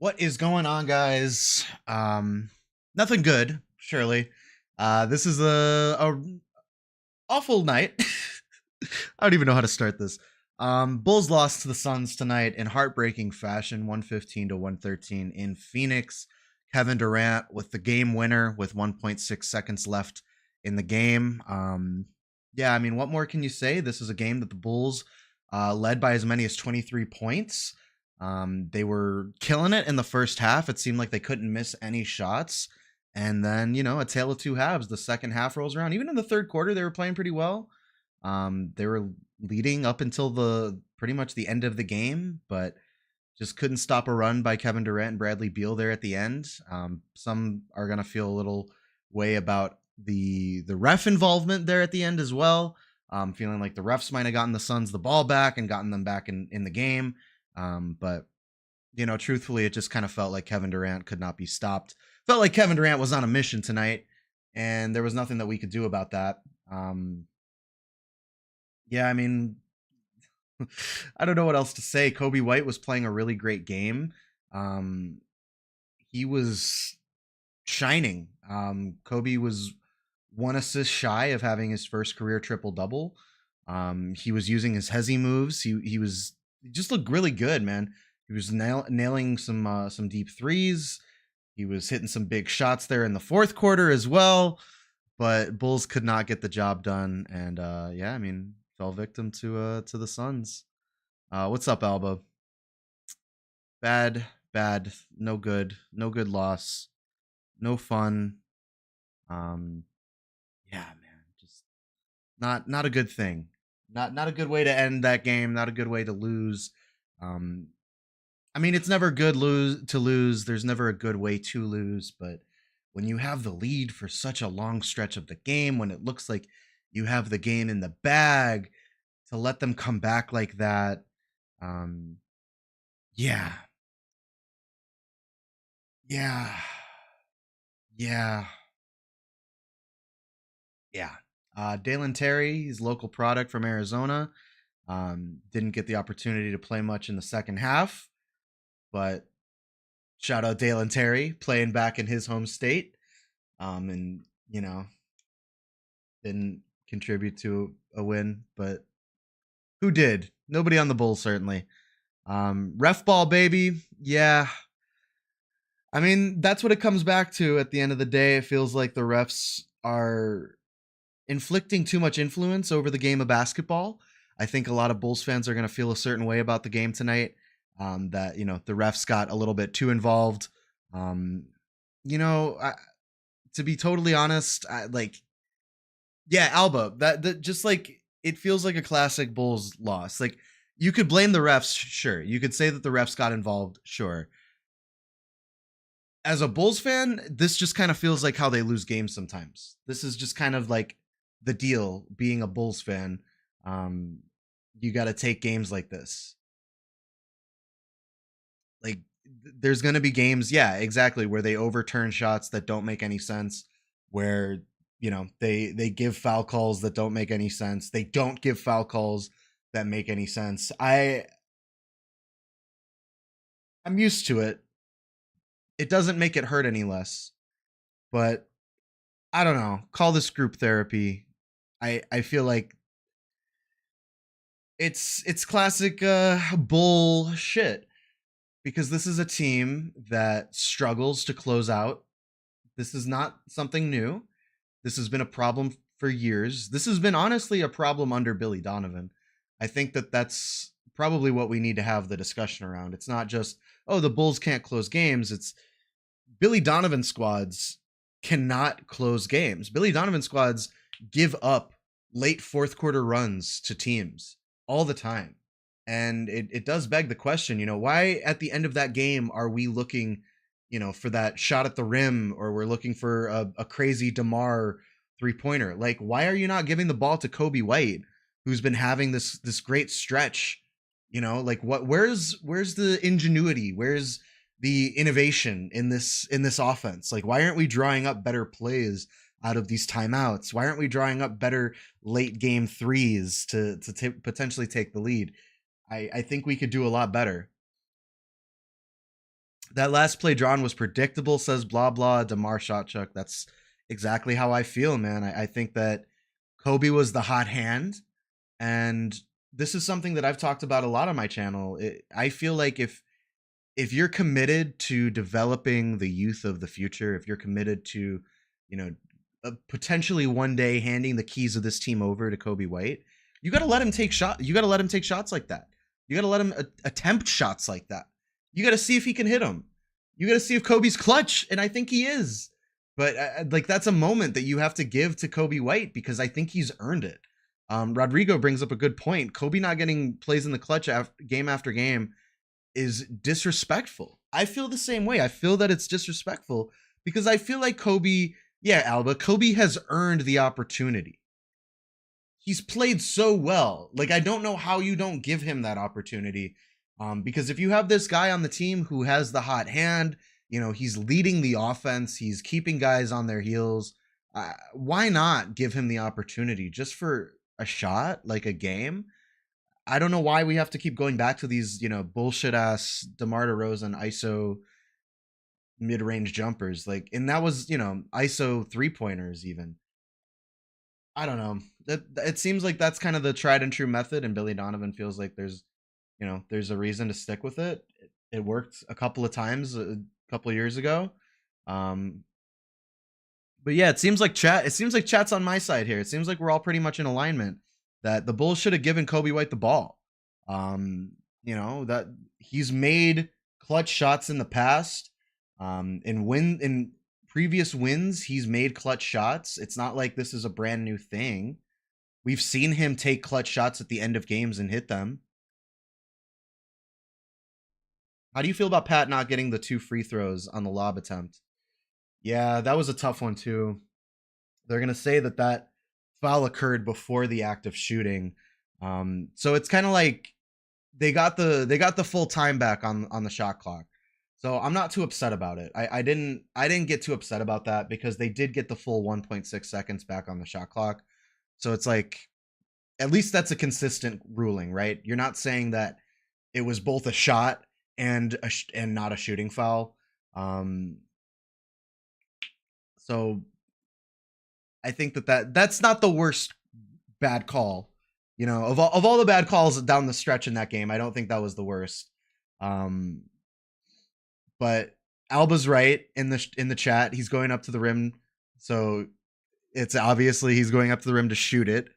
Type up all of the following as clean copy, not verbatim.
What is going on, guys? Nothing good, surely. This is a awful night. I don't even know how to start this. Bulls lost to the Suns tonight in heartbreaking fashion, 115 to 113 in Phoenix. Kevin Durant with the game winner with 1.6 seconds left in the game. Yeah, I mean, what more can you say? This is a game that the Bulls led by as many as 23 points. They were killing it in the first half. It seemed like they couldn't miss any shots. And then, a tale of two halves. The second half rolls around. Even in the third quarter, they were playing pretty well. They were leading up until the pretty much the end of the game, but just couldn't stop a run by Kevin Durant and Bradley Beal there at the end. Some are gonna feel a little way about the ref involvement there at the end as well. Feeling like the refs might have gotten the Suns the ball back and gotten them back in the game. But truthfully, it just kind of felt like Kevin Durant could not be stopped. Felt like Kevin Durant was on a mission tonight, and there was nothing that we could do about that. Yeah, I mean, I don't know what else to say. Coby White was playing a really great game. Um, he was shining. Kobe was one assist shy of having his first career triple double. He was using his hezzy moves. He just looked really good, man. He was nailing some deep threes. He was hitting some big shots there in the fourth quarter as well. But Bulls could not get the job done, and yeah, I mean, fell victim to the Suns. What's up, Alba? Bad, bad, no good loss, no fun. Um, yeah, man, just not a good thing. Not a good way to end that game. Not a good way to lose. Um, I mean, it's never good lose to lose. There's never a good way to lose, but when you have the lead for such a long stretch of the game, when it looks like you have the game in the bag, to let them come back like that, um, yeah, yeah, yeah, yeah. Dalen Terry, he's a local product from Arizona. Didn't get the opportunity to play much in the second half, but shout out Dalen Terry playing back in his home state. And didn't contribute to a win, but who did? Nobody on the Bulls, certainly. Ref ball, baby. Yeah. I mean, that's what it comes back to at the end of the day. It feels like the refs are inflicting too much influence over the game of basketball. I think a lot of Bulls fans are going to feel a certain way about the game tonight. That the refs got a little bit too involved. Um, I, to be totally honest, yeah, Alba. That just like it feels like a classic Bulls loss. Like you could blame the refs, sure. You could say that the refs got involved, sure. As a Bulls fan, this just kind of feels like how they lose games sometimes. This is just kind of like the deal being a Bulls fan. Um, you got to take games like this. Like there's going to be games, yeah, exactly, where they overturn shots that don't make any sense, where they give foul calls that don't make any sense. They don't give foul calls that make any sense. I'm used to it. It doesn't make it hurt any less. But I don't know. Call this group therapy. I feel like it's classic bullshit because this is a team that struggles to close out. This is not something new. This has been a problem for years. This has been honestly a problem under Billy Donovan. I think that that's probably what we need to have the discussion around. It's not just, oh, the Bulls can't close games. It's Billy Donovan squads cannot close games. Billy Donovan squads give up late fourth quarter runs to teams all the time. And it does beg the question, why at the end of that game are we looking, for that shot at the rim, or we're looking for a crazy DeMar 3-pointer? Like, why are you not giving the ball to Coby White, who's been having this great stretch? Like where's the ingenuity? Where's the innovation in this offense? Like, why aren't we drawing up better plays out of these timeouts? Why aren't we drawing up better late game threes to potentially take the lead? I think we could do a lot better. That last play drawn was predictable, says blah blah. DeMar Shotchuck. That's exactly how I feel, man. I think that Coby was the hot hand, and this is something that I've talked about a lot on my channel. I feel like if you're committed to developing the youth of the future, if you're committed to, you know, potentially one day handing the keys of this team over to Coby White, you got to let him take shot. You got to let him take shots like that. You got to let him attempt shots like that. You got to see if he can hit them. You got to see if Coby's clutch, and I think he is. But like that's a moment that you have to give to Coby White because I think he's earned it. Rodrigo brings up a good point. Coby not getting plays in the clutch game after game is disrespectful. I feel the same way. I feel that it's disrespectful because I feel like Coby, yeah, Alba, Coby has earned the opportunity. He's played so well. Like, I don't know how you don't give him that opportunity. Because if you have this guy on the team who has the hot hand, you know, he's leading the offense, he's keeping guys on their heels. Why not give him the opportunity just for a shot, like a game? I don't know why we have to keep going back to these, you know, bullshit ass DeMar DeRozan ISO mid-range jumpers. Like, and that was, you know, ISO three-pointers even. I don't know. It seems like that's kind of the tried and true method, and Billy Donovan feels like there's, you know, there's a reason to stick with it. It worked a couple of times a couple of years ago. But yeah, it seems like chat's on my side here. It seems like we're all pretty much in alignment that the Bulls should have given Coby White the ball. You know, that he's made clutch shots in the past. In previous wins, he's made clutch shots. It's not like this is a brand new thing. We've seen him take clutch shots at the end of games and hit them. How do you feel about Pat not getting the 2 free throws on the lob attempt? Yeah, that was a tough one too. They're going to say that that foul occurred before the act of shooting. So it's kind of like they got the full time back on the shot clock. So I'm not too upset about it. I didn't get too upset about that because they did get the full 1.6 seconds back on the shot clock. So it's like at least that's a consistent ruling, right? You're not saying that it was both a shot and and not a shooting foul. So I think that's not the worst bad call. You know, of all the bad calls down the stretch in that game, I don't think that was the worst. But Alba's right in the chat. He's going up to the rim, so it's obviously he's going up to the rim to shoot it.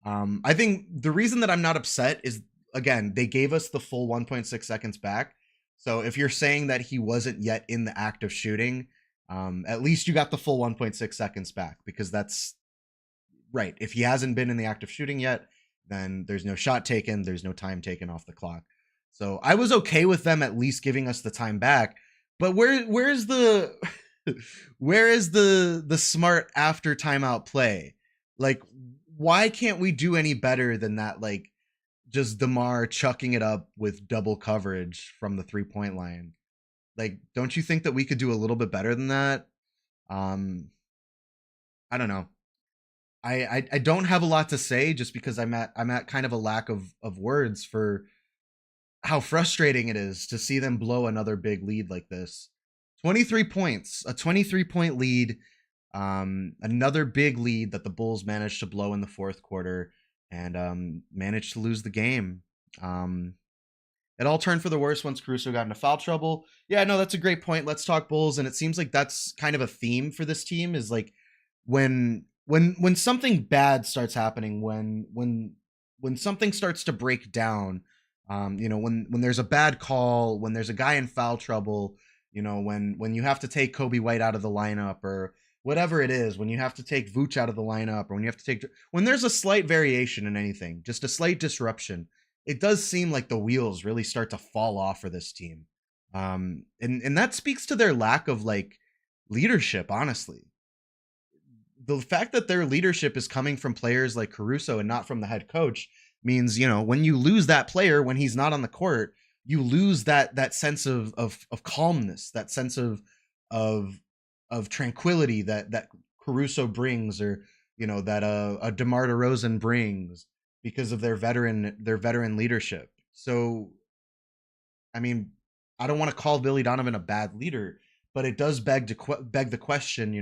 I think the reason that I'm not upset is again they gave us the full 1.6 seconds back. So if you're saying that he wasn't yet in the act of shooting, at least you got the full 1.6 seconds back because that's right. If he hasn't been in the act of shooting yet, then there's no shot taken. There's no time taken off the clock. So I was okay with them at least giving us the time back. But where's the where is the smart after timeout play? Like, why can't we do any better than that? Like, just DeMar chucking it up with double coverage from the 3-point line. Like, don't you think that we could do a little bit better than that? I don't know. I don't have a lot to say just because I'm at kind of a lack of words for how frustrating it is to see them blow another big lead like this. 23 points, a 23-point lead, another big lead that the Bulls managed to blow in the fourth quarter and managed to lose the game. It all turned for the worse once Caruso got into foul trouble. Yeah, no, that's a great point. Let's talk Bulls. And it seems like that's kind of a theme for this team is like when something bad starts happening, when something starts to break down, you know, when there's a bad call, when there's a guy in foul trouble, you know, when you have to take Coby White out of the lineup or whatever it is, when you have to take Vooch out of the lineup or when you have to take when there's a slight variation in anything, just a slight disruption, it does seem like the wheels really start to fall off for this team. And that speaks to their lack of like leadership, honestly. The fact that their leadership is coming from players like Caruso and not from the head coach means, you know, when you lose that player when he's not on the court, you lose that sense of calmness, that sense of tranquility that Caruso brings, or you know that a DeMar DeRozan brings because of their veteran leadership. So, I mean, I don't want to call Billy Donovan a bad leader, but it does beg the question,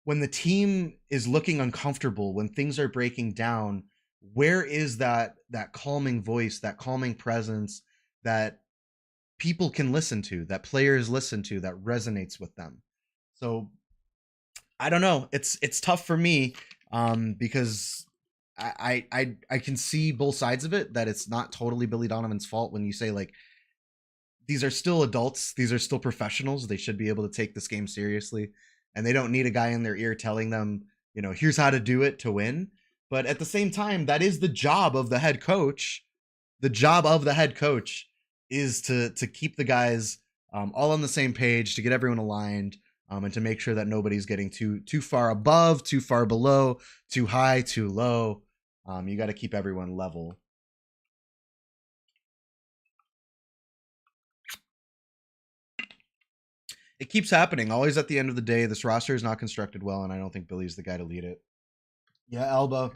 when the team is looking uncomfortable, when things are breaking down, where is that calming voice, that calming presence that people can listen to, that players listen to, that resonates with them? So I don't know. It's tough for me because I can see both sides of it, that it's not totally Billy Donovan's fault when you say, like, these are still adults, these are still professionals, they should be able to take this game seriously, and they don't need a guy in their ear telling them, here's how to do it to win. But at the same time, that is the job of the head coach. The job of the head coach is to keep the guys all on the same page, to get everyone aligned, and to make sure that nobody's getting too far above, too far below, too high, too low. You got to keep everyone level. It keeps happening. Always at the end of the day, this roster is not constructed well, and I don't think Billy's the guy to lead it. Yeah, Alba,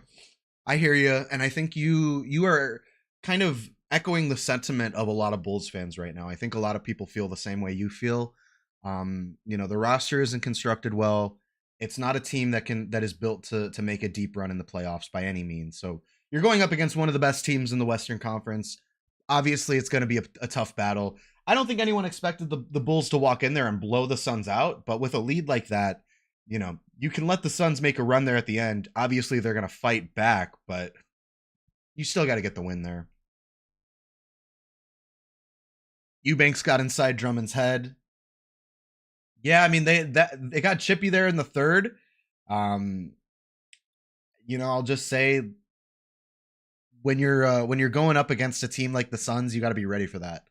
I hear you, and I think you are kind of echoing the sentiment of a lot of Bulls fans right now. I think a lot of people feel the same way you feel. The roster isn't constructed well. It's not a team that is built to make a deep run in the playoffs by any means. So you're going up against one of the best teams in the Western Conference. Obviously, it's going to be a tough battle. I don't think anyone expected the Bulls to walk in there and blow the Suns out, but with a lead like that, you can let the Suns make a run there at the end. Obviously, they're going to fight back, but you still got to get the win there. Eubanks got inside Drummond's head. Yeah, I mean they got chippy there in the third. I'll just say, when you're going up against a team like the Suns, you got to be ready for that.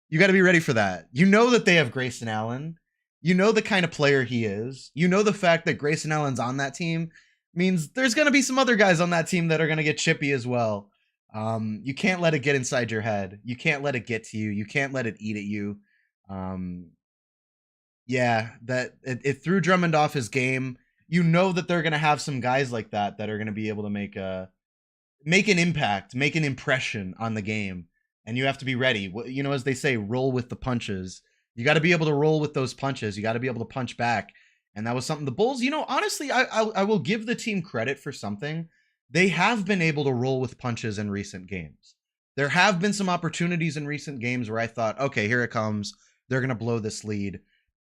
You got to be ready for that. You know that they have Grayson Allen. You know the kind of player he is. You know the fact that Grayson Allen's on that team means there's going to be some other guys on that team that are going to get chippy as well. You can't let it get inside your head. You can't let it get to you. You can't let it eat at you. Yeah, that it threw Drummond off his game. You know that they're going to have some guys like that are going to be able to make an impact, make an impression on the game, and you have to be ready. As they say, roll with the punches. You got to be able to roll with those punches. You got to be able to punch back, and that was something the Bulls. Honestly, I will give the team credit for something. They have been able to roll with punches in recent games. There have been some opportunities in recent games where I thought, okay, here it comes. They're going to blow this lead.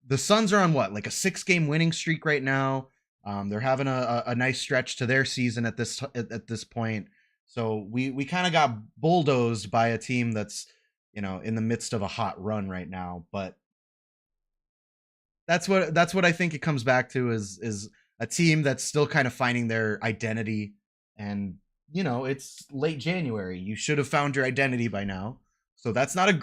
The Suns are on what, like a 6-game winning streak right now. They're having a nice stretch to their season at this point. So we kind of got bulldozed by a team that's, in the midst of a hot run right now. But that's what I think it comes back to, is a team that's still kind of finding their identity. And it's late January. You should have found your identity by now. So that's not a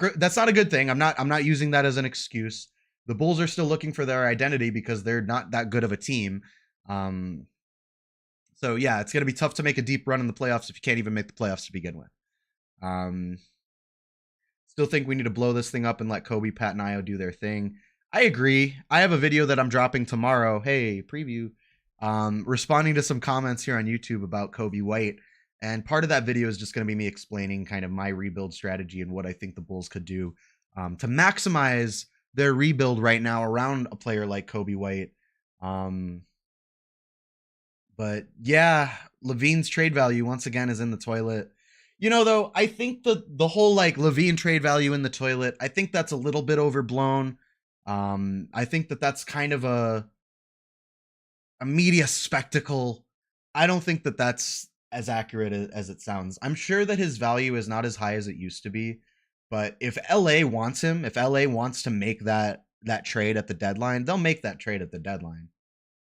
good thing. I'm not using that as an excuse. The Bulls are still looking for their identity because they're not that good of a team. So yeah, it's going to be tough to make a deep run in the playoffs if you can't even make the playoffs to begin with. Still think we need to blow this thing up and let Coby, Pat, and Ayo do their thing. I agree. I have a video that I'm dropping tomorrow. Hey, preview. Responding to some comments here on YouTube about Coby White. And part of that video is just going to be me explaining kind of my rebuild strategy and what I think the Bulls could do to maximize their rebuild right now around a player like Coby White. But yeah, LaVine's trade value once again is in the toilet. Though, I think the whole like LaVine trade value in the toilet, I think that's a little bit overblown. I think that's kind of a media spectacle. I don't think that's as accurate as it sounds. I'm sure that his value is not as high as it used to be. But if LA wants him, if LA wants to make that trade at the deadline, they'll make that trade at the deadline.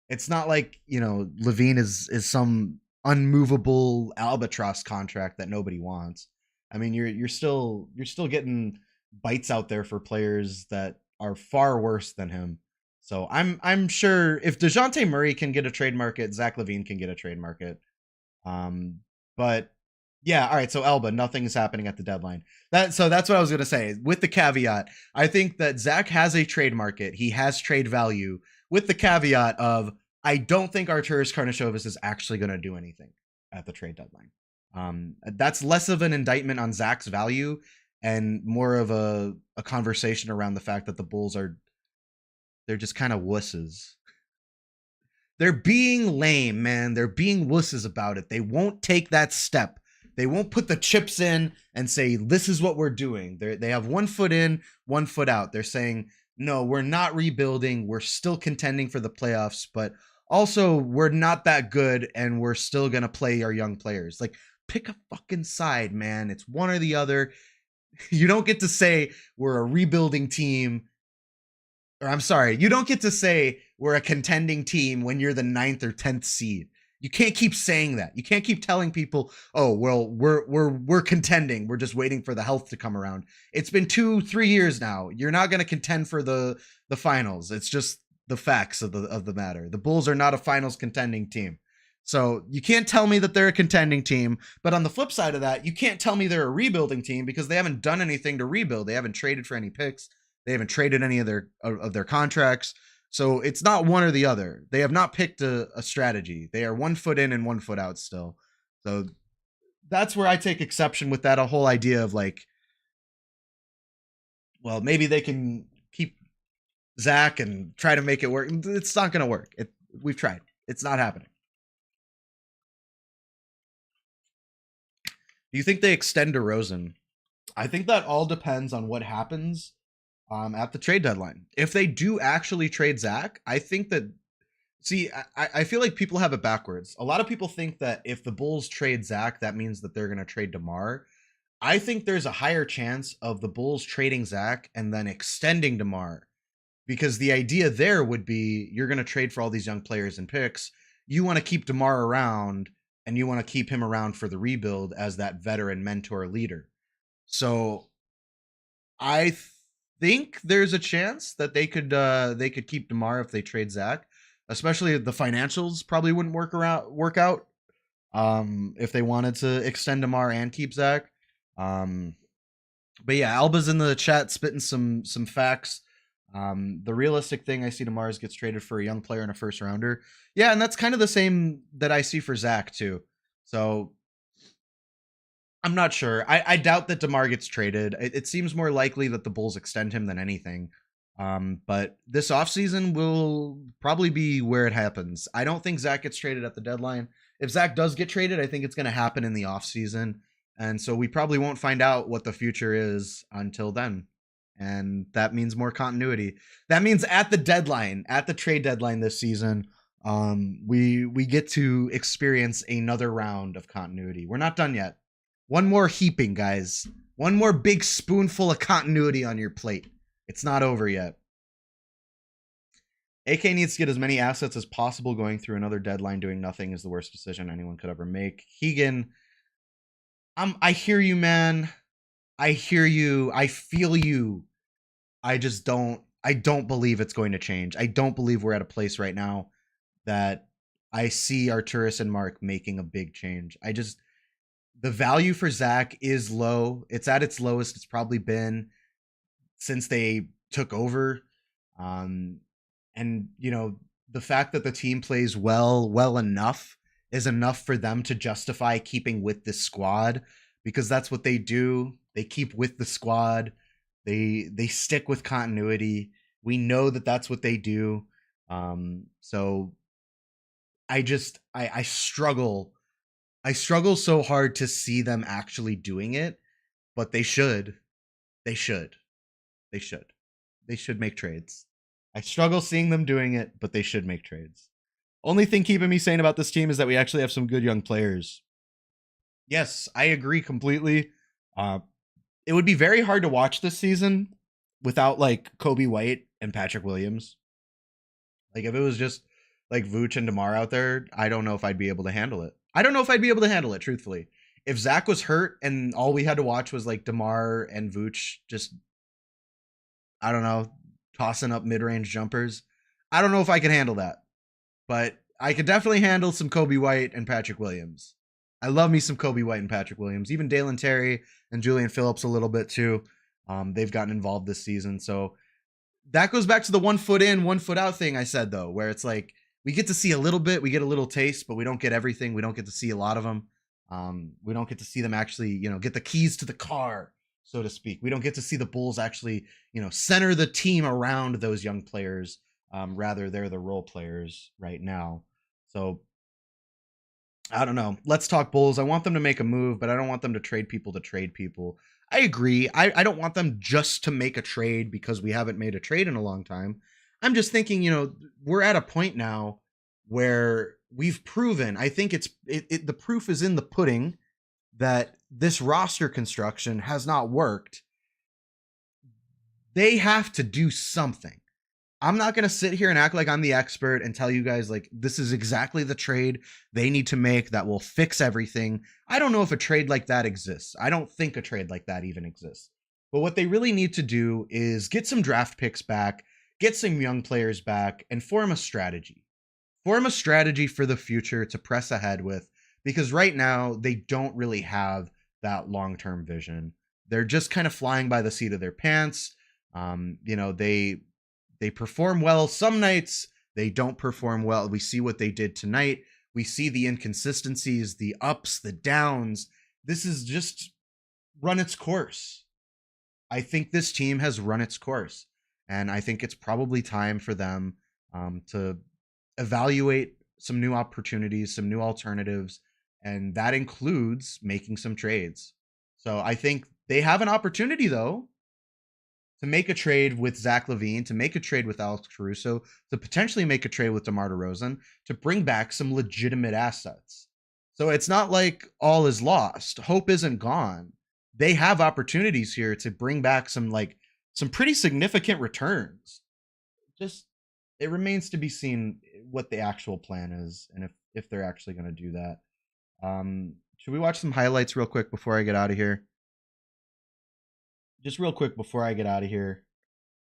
It's not like, LaVine is some unmovable albatross contract that nobody wants. I mean, you're still getting bites out there for players that are far worse than him. So I'm sure if DeJounte Murray can get a trade market, Zach LaVine can get a trade market. But yeah, all right. So Elba, nothing is happening at the deadline. That's what I was gonna say. With the caveat, I think that Zach has a trade market. He has trade value. With the caveat of, I don't think Arturas Karnisovas is actually gonna do anything at the trade deadline. That's less of an indictment on Zach's value and more of a conversation around the fact that the Bulls they're just kind of wusses. They're being lame, man. They're being wusses about it. They won't take that step. They won't put the chips in and say, this is what we're doing. They have 1 foot in, 1 foot out. They're saying, no, we're not rebuilding. We're still contending for the playoffs, but also we're not that good and we're still going to play our young players. Like, pick a fucking side, man. It's one or the other. You don't get to say we're a rebuilding team. Or I'm sorry, you don't get to say we're a contending team when you're the 9th or 10th seed. You can't keep saying that. You can't keep telling people, "Oh, well, we're contending. We're just waiting for the health to come around." It's been 2-3 years now. You're not going to contend for the finals. It's just the facts of the matter. The Bulls are not a finals contending team. So you can't tell me that they're a contending team, but on the flip side of that, you can't tell me they're a rebuilding team because they haven't done anything to rebuild. They haven't traded for any picks. They haven't traded any of their contracts. So it's not one or the other. They have not picked a strategy. They are 1 foot in and 1 foot out still. So that's where I take exception with that whole idea of like, well, maybe they can keep Zach and try to make it work. It's not going to work. We've tried. It's not happening. Do you think they extend DeRozan? I think that all depends on what happens at the trade deadline. If they do actually trade Zach, I think that, see, I feel like people have it backwards. A lot of people think that if the Bulls trade Zach, that means that they're going to trade DeMar. I think there's a higher chance of the Bulls trading Zach and then extending DeMar, because the idea there would be you're going to trade for all these young players and picks. You want to keep DeMar around, and you want to keep him around for the rebuild as that veteran mentor leader. So I think there's a chance that they could keep DeMar if they trade Zach, especially the financials probably wouldn't work out if they wanted to extend DeMar and keep Zach. But yeah, Alba's in the chat spitting some facts. The realistic thing I see DeMar gets traded for a young player and a first rounder. Yeah, and that's kind of the same that I see for Zach too. So I'm not sure. I doubt that DeMar gets traded. It seems more likely that the Bulls extend him than anything. But this offseason will probably be where it happens. I don't think Zach gets traded at the deadline. If Zach does get traded, I think it's going to happen in the offseason. And so we probably won't find out what the future is until then. And that means more continuity. That means at the deadline, at the trade deadline this season, we get to experience another round of continuity. We're not done yet. One more heaping, guys. One more big spoonful of continuity on your plate. It's not over yet. AK needs to get as many assets as possible. Going through another deadline doing nothing is the worst decision anyone could ever make. Keegan, I hear you, man. I hear you. I feel you. I don't believe it's going to change. I don't believe we're at a place right now that I see Arturas and Mark making a big change. The value for Zach is low. It's at its lowest it's probably been since they took over. And you know, the fact that the team plays well enough is enough for them to justify keeping with this squad, because that's what they do. They keep with the squad. They stick with continuity. We know that that's what they do. So I struggle. I struggle so hard to see them actually doing it, but they should. They should make trades. I struggle seeing them doing it, but they should make trades. Only thing keeping me sane about this team is that we actually have some good young players. Yes, I agree completely. It would be very hard to watch this season without like Coby White and Patrick Williams. Like if it was just like Vooch and DeMar out there, I don't know if I'd be able to handle it. Truthfully. If Zach was hurt and all we had to watch was like DeMar and Vooch just, I don't know, tossing up mid-range jumpers, I don't know if I could handle that. But I could definitely handle some Coby White and Patrick Williams. I love me some Coby White and Patrick Williams. Even Dalen Terry and Julian Phillips a little bit too. They've gotten involved this season. So that goes back to the 1 foot in, 1 foot out thing I said, though, where it's like we get to see a little bit, we get a little taste, but we don't get everything. We don't get to see a lot of them. We don't get to see them actually, you know, get the keys to the car, so to speak. We don't get to see the Bulls actually, center the team around those young players. Rather, they're the role players right now. So I don't know. Let's talk Bulls. I want them to make a move, but I don't want them to trade people to trade people. I agree. I don't want them just to make a trade because we haven't made a trade in a long time. I'm just thinking, we're at a point now where we've proven, I think the proof is in the pudding that this roster construction has not worked. They have to do something. I'm not going to sit here and act like I'm the expert and tell you guys like this is exactly the trade they need to make that will fix everything. I don't know if a trade like that exists. I don't think a trade like that even exists. But what they really need to do is get some draft picks back, get some young players back, and form a strategy. Form a strategy for the future to press ahead with, because right now they don't really have that long-term vision. They're just kind of flying by the seat of their pants. They perform well some nights, they don't perform well. We see what they did tonight. We see the inconsistencies, the ups, the downs. This is just run its course. I think this team has run its course, and I think it's probably time for them to evaluate some new opportunities, some new alternatives, and that includes making some trades. So I think they have an opportunity, though, to make a trade with Zach LaVine, to make a trade with Alex Caruso, to potentially make a trade with DeMar DeRozan, to bring back some legitimate assets. So it's not like all is lost. Hope isn't gone. They have opportunities here to bring back some pretty significant returns. Just it remains to be seen what the actual plan is and if they're actually going to do that. Should we watch some highlights real quick before I get out of here? Just real quick before I get out of here.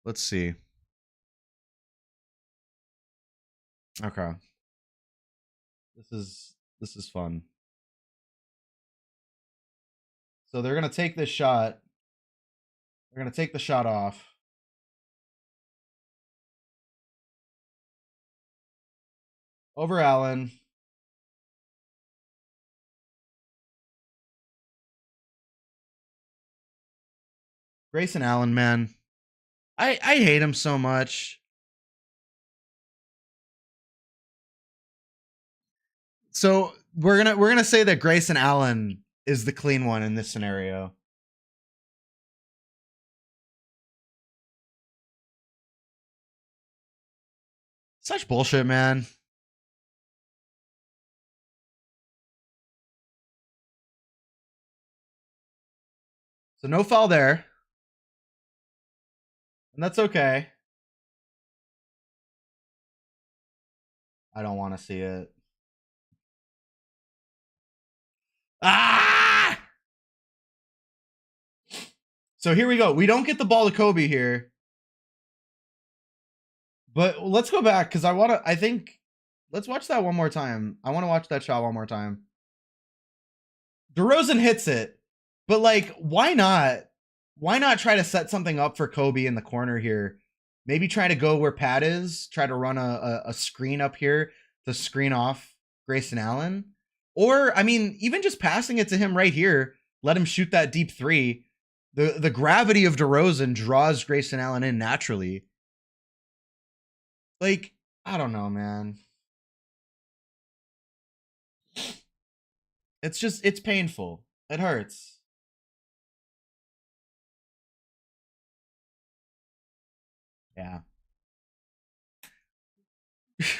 Let's see. Okay. This is fun. So they're going to take this shot. They're going to take the shot off. Over Allen. Grayson Allen, man. I hate him so much. So we're gonna say that Grayson Allen is the clean one in this scenario. Such bullshit, man. So no foul there. And that's okay. I don't want to see it. Ah! So here we go. We don't get the ball to Coby here. But let's go back because let's watch that one more time. I want to watch that shot one more time. DeRozan hits it. But why not? Why not try to set something up for Coby in the corner here? Maybe try to go where Pat is. Try to run a screen up here to screen off Grayson Allen. Or, even just passing it to him right here. Let him shoot that deep three. The gravity of DeRozan draws Grayson Allen in naturally. I don't know, man. It's painful. It hurts. Yeah.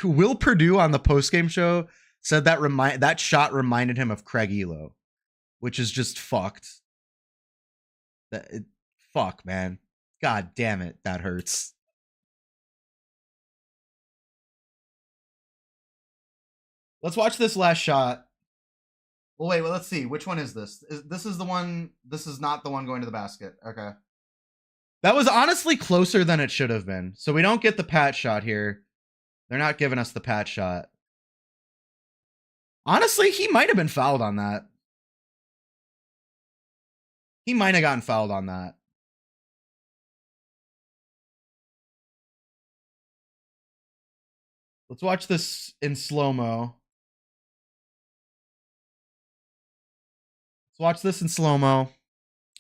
Will Perdue on the postgame show said that shot reminded him of Craig Elo, which is just fucked. Fuck, man. God damn it, that hurts. Let's watch this last shot. Well, wait, let's see. Which one is this? This is the one. This is not the one going to the basket. Okay. That was honestly closer than it should have been. So we don't get the Pat shot here. They're not giving us the Pat shot. Honestly, he might have been fouled on that. He might have gotten fouled on that. Let's watch this in slow-mo. Let's watch this in slow-mo.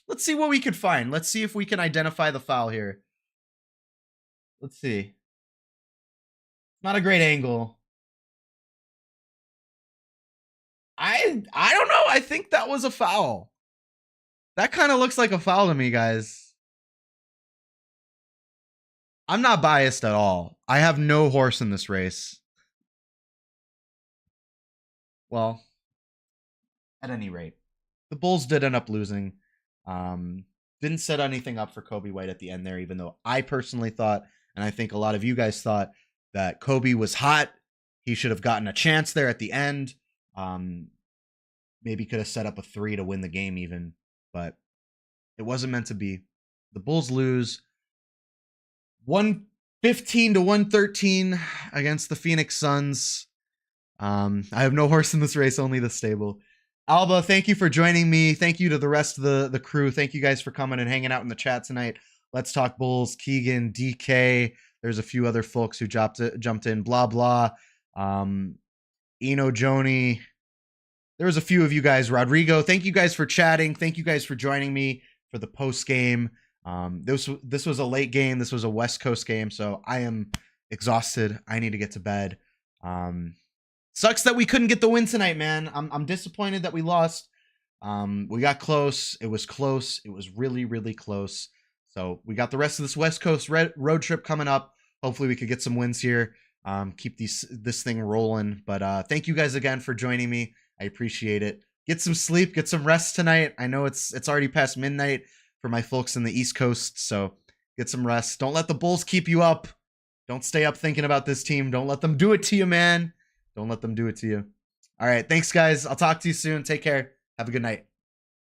Let's see what we can find. Let's see if we can identify the foul here. Let's see. Not a great angle. I don't know. I think that was a foul. That kind of looks like a foul to me, guys. I'm not biased at all. I have no horse in this race. Well, at any rate, the Bulls did end up losing. Didn't set anything up for Coby White at the end there, even though I personally thought, and I think a lot of you guys thought, that Coby was hot. He should have gotten a chance there at the end. Maybe could have set up a 3 to win the game even, but it wasn't meant to be. The Bulls lose 115 to 113 against the Phoenix Suns. I have no horse in this race, only the stable. Alba, thank you for joining me. Thank you to the rest of the crew. Thank you guys for coming and hanging out in the chat tonight. Let's Talk Bulls, Keegan, DK. There's a few other folks who jumped in. Blah, blah. Eno, Joni. There was a few of you guys. Rodrigo, thank you guys for chatting. Thank you guys for joining me for the post game. This was a late game. This was a West Coast game, so I am exhausted. I need to get to bed. Sucks that we couldn't get the win tonight, man. I'm disappointed that we lost. We got close. It was close. It was really, really close. So we got the rest of this West Coast road trip coming up. Hopefully we could get some wins here. Keep this thing rolling. But thank you guys again for joining me. I appreciate it. Get some sleep. Get some rest tonight. I know it's already past midnight for my folks in the East Coast. So get some rest. Don't let the Bulls keep you up. Don't stay up thinking about this team. Don't let them do it to you, man. Don't let them do it to you. All right. Thanks, guys. I'll talk to you soon. Take care. Have a good night.